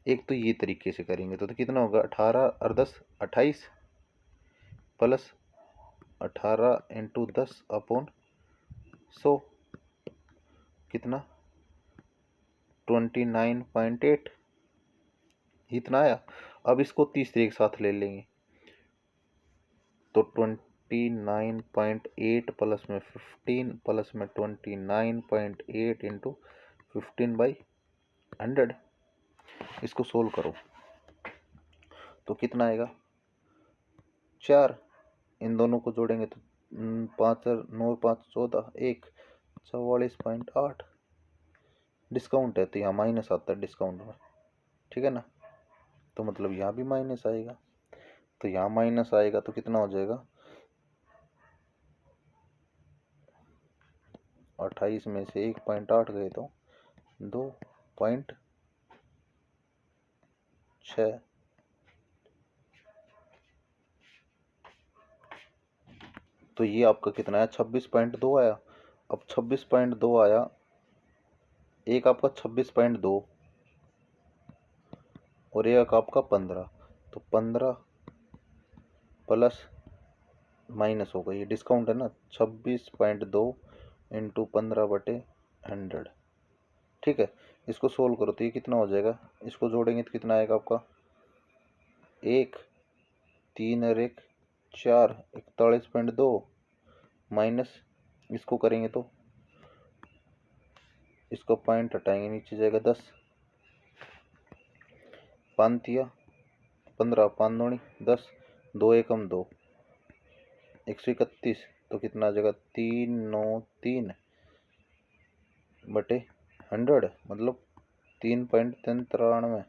एक तो ये तरीके से करेंगे तो कितना होगा, 18 और 10 28, प्लस 18 इंटू 10 अपॉन 100, कितना 29.8, इतना आया। अब इसको तीसरे एक साथ ले लेंगे, तो 29.8 प्लस में 15 प्लस में 29.8 इंटू 15/100। इसको सोल्व करो तो कितना आएगा, 4। इन दोनों को जोड़ेंगे तो 5 9 5 14, 1 44.8। डिस्काउंट है तो यहाँ माइनस आता है डिस्काउंट में, ठीक है ना। तो मतलब यहाँ भी माइनस आएगा, तो यहाँ माइनस आएगा तो कितना हो जाएगा, 28 में से 1.8 गए तो 2.6। तो ये आपका कितना है, 26.2 आया। अब 26.2 आया, एक आपका 26.2 और एक आपका 15, तो 15 प्लस माइनस होगा, ये डिस्काउंट है ना, 26.2 इंटू 15/100, ठीक है। इसको सोल्व करो तो ये कितना हो जाएगा, इसको जोड़ेंगे तो कितना आएगा आपका, 1 3 और 1 4, 41.2 माइनस, इसको करेंगे तो इसको पॉइंट हटाएंगे, नीचे जाएगा 10, 5 या 15, 5 दूनी 10, 2 एकम 2, 131। तो कितना आ जाएगा, 393/100, मतलब 3.93।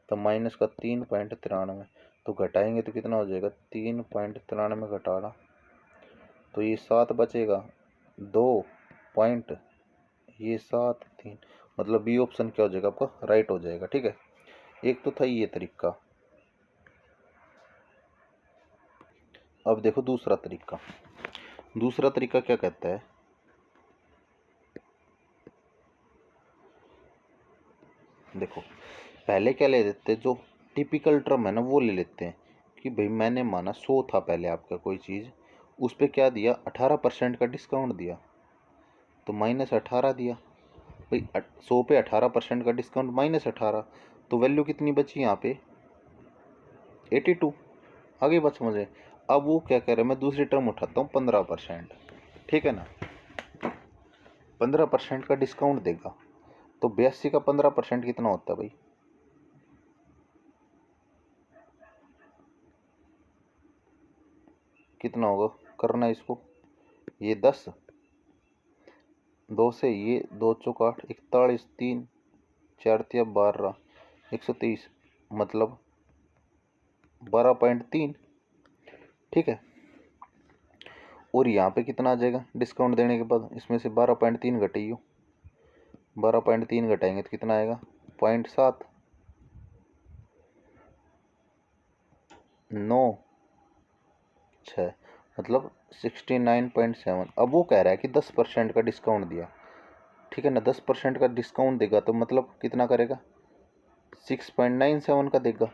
तो माइनस का 3.93, तो घटाएंगे तो कितना हो जाएगा, 3.93 घटाना, तो ये 7 बचेगा, 2 पॉइंट, ये 7 3, मतलब बी ऑप्शन क्या हो जाएगा आपका, राइट हो जाएगा, ठीक है। एक तो था ये तरीका। अब देखो दूसरा तरीका, दूसरा तरीका क्या कहता है, देखो पहले क्या ले लेते हैं, जो टिपिकल टर्म है ना वो ले लेते हैं, कि भाई मैंने माना 100 था पहले आपका कोई चीज़, उस पर क्या दिया, 18% का डिस्काउंट दिया, तो -18 दिया भाई। 100 पे 18% का डिस्काउंट -18, तो वैल्यू कितनी बची यहाँ पे, 82। आगे बात समझे। अब वो क्या कह रहे हैं, मैं दूसरी टर्म उठाता हूँ 15%, ठीक है ना। 15% का डिस्काउंट देगा, तो 82 का 15% कितना होता है भाई, कितना होगा, करना है इसको, ये 10, 2 से ये 2 चौक 8, 41, 3 4 तिया 12, 130, मतलब 12.3, ठीक है। और यहाँ पे कितना आ जाएगा डिस्काउंट देने के बाद, इसमें से 12.3 घटाइयो, 12.3 घटाएंगे तो कितना आएगा, 0.7, 9 6 मतलब 69.7। अब वो कह रहा है कि 10% का डिस्काउंट दिया, ठीक है ना। 10% का डिस्काउंट देगा तो मतलब कितना करेगा, 6.97 का देगा,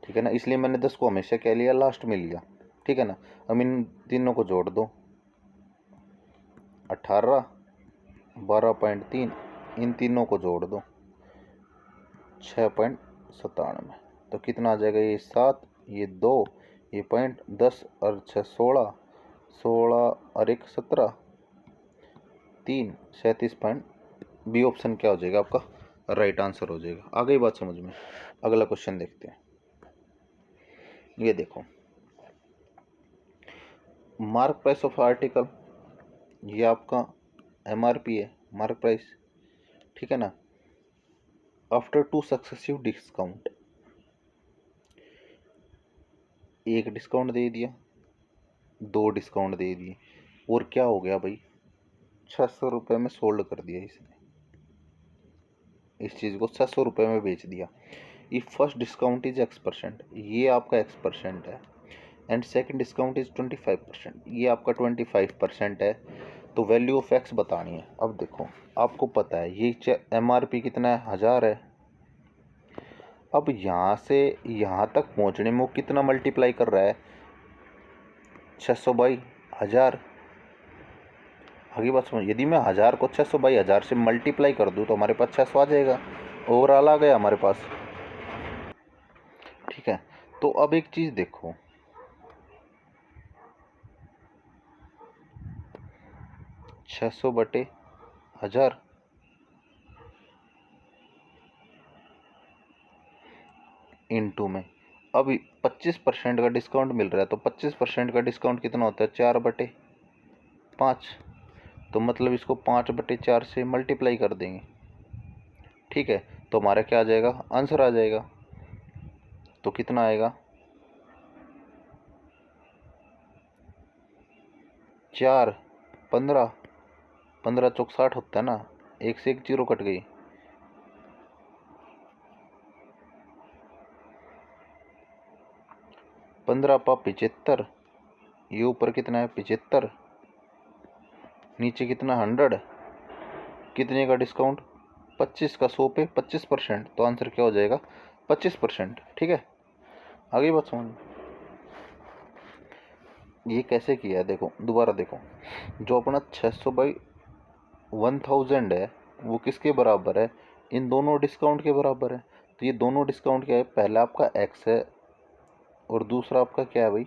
ठीक है ना। इसलिए मैंने 10 को हमेशा क्या लिया, लास्ट में लिया, ठीक है ना। अब इन तीनों को जोड़ दो, 18 12.3, इन तीनों को जोड़ दो 6.97। तो कितना आ जाएगा, ये 7, ये 2, ये पॉइंट 10 और 6 16, 16 और 1 17, 3 37 बी ऑप्शन क्या हो जाएगा आपका, राइट आंसर हो जाएगा। आ गई बात समझ में। अगला क्वेश्चन देखते हैं। ये देखो, मार्क प्राइस ऑफ आर्टिकल, ये आपका एमआरपी है, मार्क प्राइस, ठीक है ना। आफ्टर 2 सक्सेसिव डिस्काउंट, एक डिस्काउंट दे दिया, 2 डिस्काउंट दे दिए, और क्या हो गया भाई, 600 रुपये में सोल्ड कर दिया इसने, इस चीज़ को 600 रुपये में बेच दिया। If first discount is X%, ये आपका X% है, एंड सेकंड डिस्काउंट इज 25%, ये आपका 25% है। तो वैल्यू ऑफ X बतानी है। अब देखो, आपको पता है ये MRP कितना है, 1000 है। अब यहाँ से यहाँ तक पहुँचने में वो कितना मल्टीप्लाई कर रहा है, 600 बाई 1000। आगे बात समझ, यदि मैं 1000 को 600 बाई 1000 से मल्टीप्लाई कर दूँ तो हमारे पास 600 आ जाएगा, ओवरऑल आ गया हमारे पास, ठीक है। तो अब एक चीज़ देखो, 600 बटे 1000, इंटू में, अब 25% का डिस्काउंट मिल रहा है, तो 25% का डिस्काउंट कितना होता है, 4/5। तो मतलब इसको 5/4 से मल्टीप्लाई कर देंगे, ठीक है। तो हमारा क्या आ जाएगा, आंसर आ जाएगा। तो कितना आएगा, 4 15, 15 चौक 60 होता है ना, एक से एक जीरो कट गई, 15 पा 75, ये ऊपर कितना है 75, नीचे कितना 100, कितने का डिस्काउंट, 25 का, 100 पे 25%, तो आंसर क्या हो जाएगा, 25%, ठीक है। आगे बात समझ, ये कैसे किया है देखो, दोबारा देखो, जो अपना 600 बाई 1000 है वो किसके बराबर है, इन दोनों डिस्काउंट के बराबर है। तो ये दोनों डिस्काउंट क्या है, पहला आपका X है और दूसरा आपका क्या है भाई,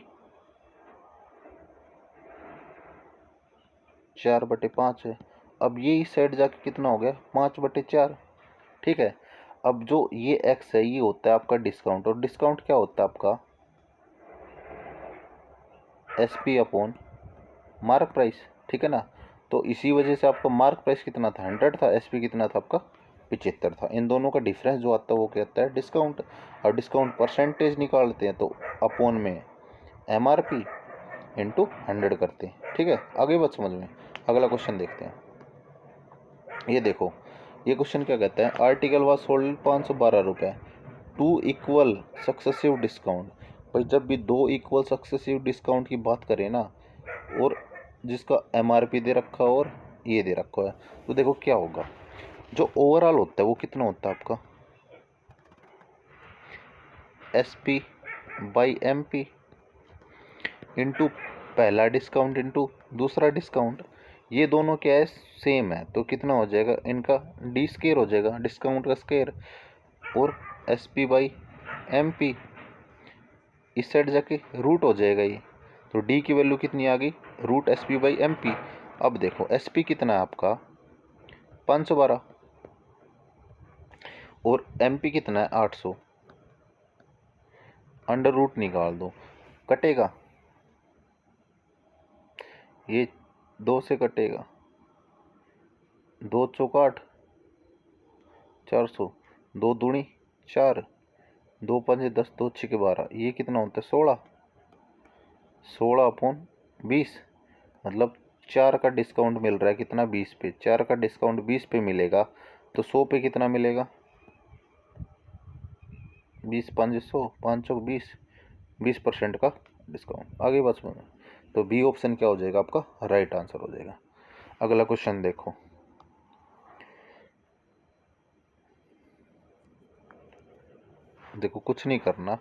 4/5 है। अब ये इस साइड जाके कितना हो गया, 5/4, ठीक है। अब जो ये X है ये होता है आपका डिस्काउंट, और डिस्काउंट क्या होता है आपका, SP अपॉन मार्क प्राइस, ठीक है ना। तो इसी वजह से आपका मार्क प्राइस कितना था, 100 था, SP कितना था आपका, 75 था। इन दोनों का डिफरेंस जो आता है वो कहता है डिस्काउंट। और डिस्काउंट परसेंटेज निकालते हैं तो अपॉन में MRP इंटू 100 करते हैं, ठीक है। आगे बात समझ में। अगला क्वेश्चन देखते हैं। ये देखो, ये क्वेश्चन क्या कहता है, आर्टिकल वाज सोल्ड 512 रुपये, 2 इक्वल सक्सेसिव डिस्काउंट। भाई जब भी 2 इक्वल सक्सेसिव डिस्काउंट की बात करें ना, और जिसका MRP दे रखा है और ये दे रखा है, तो देखो क्या होगा, जो ओवरऑल होता है वो कितना होता है आपका, SP बाई MP इंटू पहला डिस्काउंट इंटू दूसरा डिस्काउंट। ये दोनों क्या है, सेम है, तो कितना हो जाएगा, इनका D स्केयर हो जाएगा, डिस्काउंट का स्केयर, और SP बाई MP, इस साइड जाके रूट हो जाएगा ये। तो D की वैल्यू कितनी आ गई, रूट SP बाई MP। अब देखो SP कितना है आपका 512, और MP कितना है 800, अंडर रूट निकाल दो, कटेगा, ये 2 से कटेगा, 2 चौक 8, 400, 2 दूनी 4, 2 पंजे 10, 2 छक्के 12, ये कितना होता है 16, 16 अपॉन 20, मतलब 4 का डिस्काउंट मिल रहा है कितना, 20 पे। 4 का डिस्काउंट 20 पे मिलेगा तो 100 पे कितना मिलेगा, 20 5 100, 5 चौक 20, 20% का डिस्काउंट। आगे बात सुनो, तो बी ऑप्शन क्या हो जाएगा आपका राइट आंसर हो जाएगा। अगला क्वेश्चन देखो, देखो कुछ नहीं करना,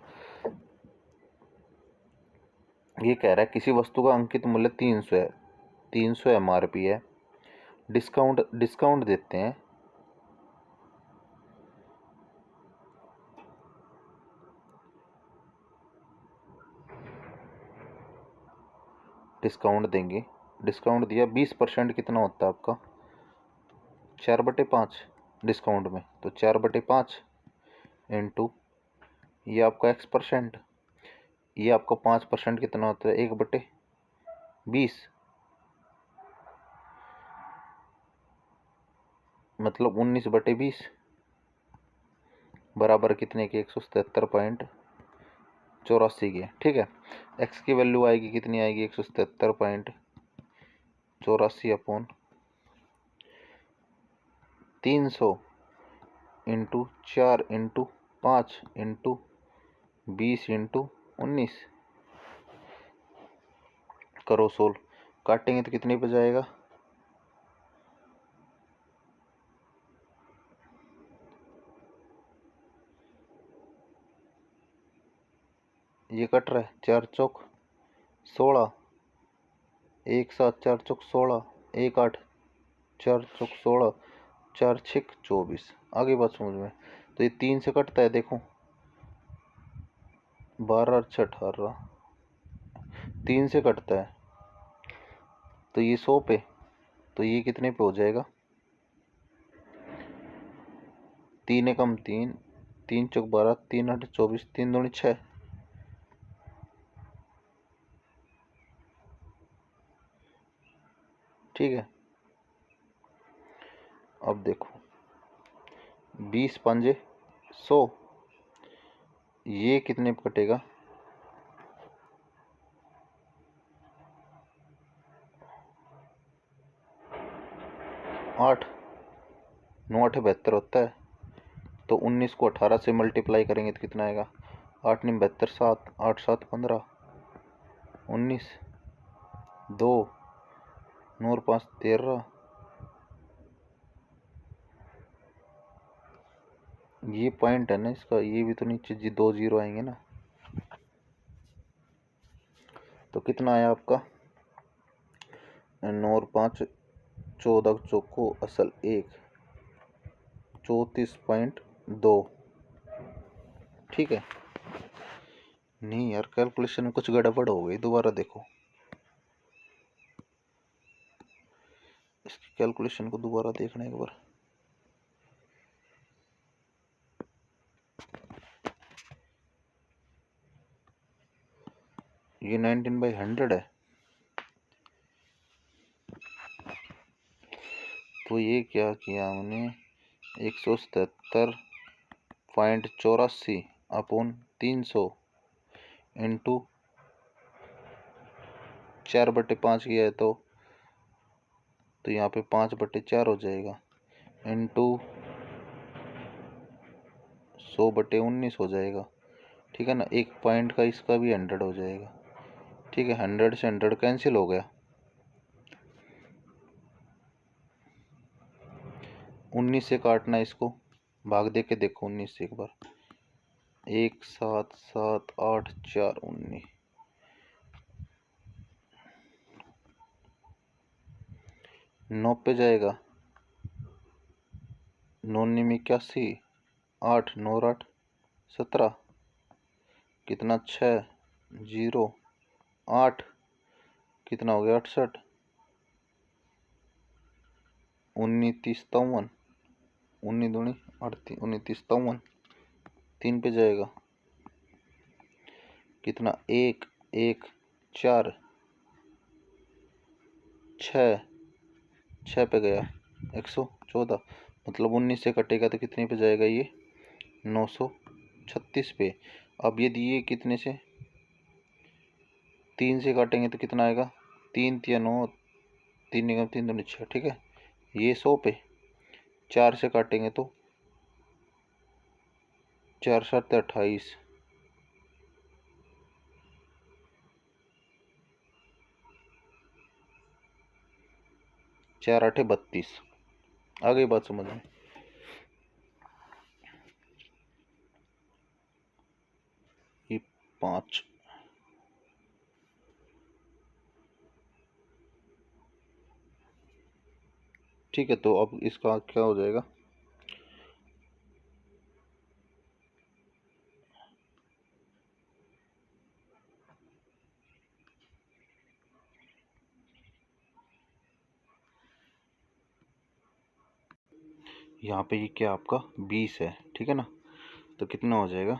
ये कह रहा है किसी वस्तु का अंकित मूल्य 300 है, 300 MRP है, डिस्काउंट देते हैं, डिस्काउंट देंगे, डिस्काउंट दिया 20%, कितना होता है आपका 4/5 डिस्काउंट में, तो 4/5 इंटू ये आपका X%, ये आपका 5% कितना होता है 1/20, मतलब 19/20 बराबर कितने के 177.84 के। ठीक है, एक्स की वैल्यू आएगी कितनी आएगी 177.84 upon 300 into 4 into 5 into 20 into 19, करो सोल्व, काटेंगे तो कितने पे जाएगा, ये कट रहा है 4 चौक 16, 1 7 4 चौक 16, 1 8 4 चौक 16, 4 6 24। आगे बात समझ में, तो ये 3 से कटता है, देखो 12 6 18, 3 से कटता है, तो ये 100 पे, तो ये कितने पे हो जाएगा 3 एकम 3, 3 चौक 12, 3 8 24, 3 दूनी 6, ठीक है। अब देखो 20 पंजे 100, ये कितने पे कटेगा 8, 9 8 72 होता है, तो 19 को 18 से मल्टीप्लाई करेंगे तो कितना आएगा 8 9 72, 7 8 7 15, 19 2 9 5 13, ये पॉइंट है ना इसका, ये भी तो नीचे जी 2 0 आएंगे ना, तो कितना आया आपका 9 और 5 14 चौको असल 1 34.2। ठीक है, नहीं यार कैलकुलेशन में कुछ गड़बड़ हो गई, दोबारा देखो इसकी कैलकुलेशन को, दोबारा देखना एक बार, ये 19/100 है, तो ये क्या किया हमने 177.84 अपॉन 300 इंटू 4/5 किया है, तो यहाँ पे 5/4 हो जाएगा, इंटू 100/19 हो जाएगा। ठीक है ना, एक पॉइंट का इसका भी 100 हो जाएगा। ठीक है, 100 से 100 कैंसिल हो गया, 19 से काटना, इसको भाग दे के देखो 19 से एक बार, 1 7 7 8 4 19, 9 पे जाएगा, 9 9 81, 8 9 8 17, कितना 6 0 8, कितना हो गया 68, 19 30 53, 19 दूनी 38, 19 30 53, 3 पे जाएगा, कितना 1 1 4 6 6 पे गया 114, मतलब 19 से कटेगा तो कितने पे जाएगा ये 936 पे। अब ये दिए कितने से 3 से काटेंगे तो कितना आएगा 3 3 9, 3 निगम 3 दूनी 6। ठीक है, ये 100 पे, 4 से काटेंगे तो 4 7 28, 4 8 32। आ गई बात समझ में? ये 5, ठीक है। तो अब इसका क्या हो जाएगा? यहाँ पे ये क्या आपका 20 है, ठीक है ना? तो कितना हो जाएगा?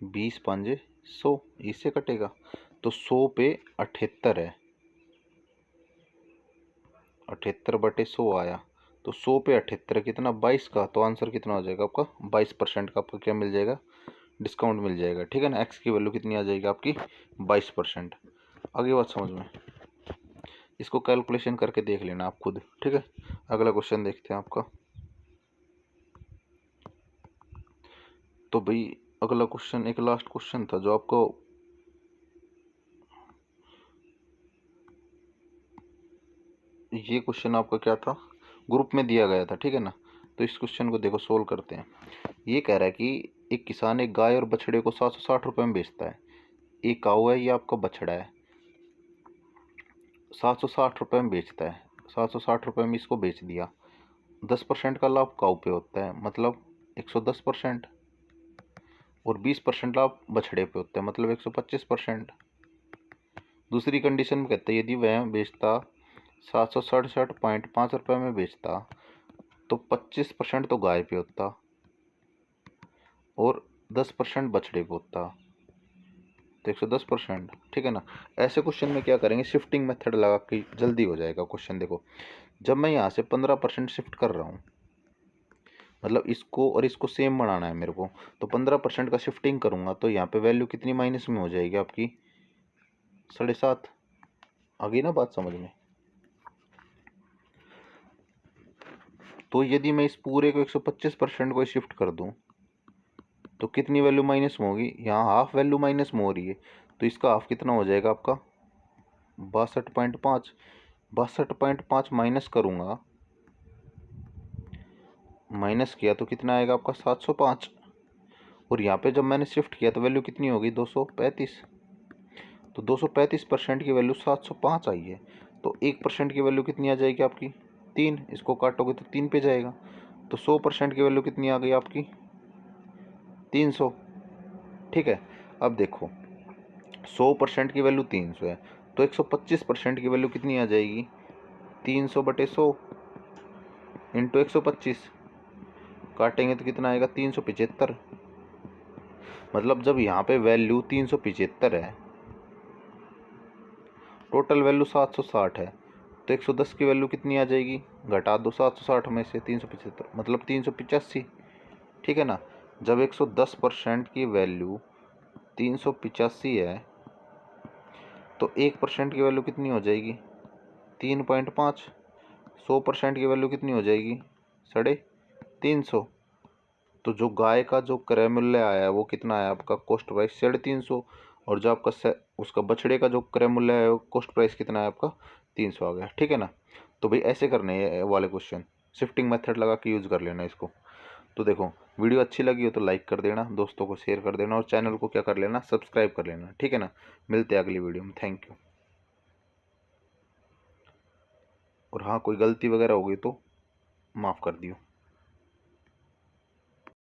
20 5 100, इससे कटेगा तो 100 पे 78 है, 78 बटे 100 आया। तो 100 पे 78 कितना? 22 का। तो आंसर कितना हो जाएगा आपका? 22% का आपका क्या मिल जाएगा? डिस्काउंट मिल जाएगा, ठीक है ना? एक्स की वैल्यू कितनी आ जाएगी आपकी? 22%। आगे बात समझ में? इसको कैलकुलेशन करके देख लेना आप खुद, ठीक है? अगला क्वेश्चन देखते हैं आपका। तो भाई अगला क्वेश्चन एक लास्ट क्वेश्चन था जो आपको ये क्वेश्चन आपका क्या था, ग्रुप में दिया गया था, ठीक है ना? तो इस क्वेश्चन को देखो, सोल्व करते हैं। ये कह रहा है कि एक किसान एक गाय और बछड़े को 760 रुपये में बेचता है। एक काऊ है, ये आपका बछड़ा है, 760 रुपये में बेचता है। 760 रुपये में इसको बेच दिया। 10% का लाभ काऊ पे होता है, मतलब 110%। और 20% लाभ बछड़े पे होता है, मतलब 125%। दूसरी कंडीशन में कहते हैं यदि वह बेचता 767.5 रुपये में बेचता तो 25% तो गाय पे होता और 10% बछड़े पे होता, तो 110%, ठीक है ना? ऐसे क्वेश्चन में क्या करेंगे, शिफ्टिंग मेथड लगा के जल्दी हो जाएगा क्वेश्चन। देखो, जब मैं यहाँ से 15% शिफ्ट कर रहा हूँ, मतलब इसको और इसको सेम बनाना है मेरे को, तो 15% का शिफ्टिंग करूँगा तो यहाँ पे वैल्यू कितनी माइनस में हो जाएगी आपकी? 7.5। आ गई ना बात समझ में? तो यदि मैं इस पूरे को 125% को शिफ्ट कर दूं तो कितनी वैल्यू माइनस में होगी? यहाँ हाफ वैल्यू माइनस में हो रही है, तो इसका हाफ कितना हो जाएगा आपका? 62.5। 62.5 माइनस करूँगा, माइनस किया तो कितना आएगा आपका? 705। और यहाँ पे जब मैंने शिफ्ट किया तो वैल्यू कितनी होगी? 235। तो 235% की वैल्यू 705 आई है। तो 1% की वैल्यू कितनी आ जाएगी आपकी? 3। इसको काटोगे तो 3 पे जाएगा। तो 100% की वैल्यू कितनी आ गई आपकी? 300, ठीक है? अब देखो, 100% की वैल्यू 300 है, तो 125% की वैल्यू कितनी आ जाएगी? 300 बटे 100 इंटू 125। काटेंगे तो कितना आएगा? 375। मतलब जब यहाँ पे वैल्यू 375 है, टोटल वैल्यू 760 है, तो 110 की वैल्यू कितनी आ जाएगी? घटा दो 760 में से 375, मतलब 385, ठीक है ना? जब 110% की वैल्यू 385 है तो 1% की वैल्यू कितनी हो जाएगी? 3.5। 100% की वैल्यू कितनी हो जाएगी? 350। तो जो गाय का जो क्रय मूल्य आया है वो कितना आया आपका? Cost price 350। और जो आपका उसका बछड़े का जो क्रय मूल्य है वो कॉस्ट प्राइस कितना है आपका? 300 आ गया, ठीक है ना? तो भाई ऐसे करने हैं ये वाले क्वेश्चन, शिफ्टिंग मेथड लगा के यूज़ कर लेना इसको। तो देखो, वीडियो अच्छी लगी हो तो लाइक कर देना, दोस्तों को शेयर कर देना और चैनल को क्या कर लेना? सब्सक्राइब कर लेना, ठीक है ना? मिलते हैं अगली वीडियो में। Thank you. और हाँ, कोई गलती वगैरह हो गई तो माफ़ कर दियो।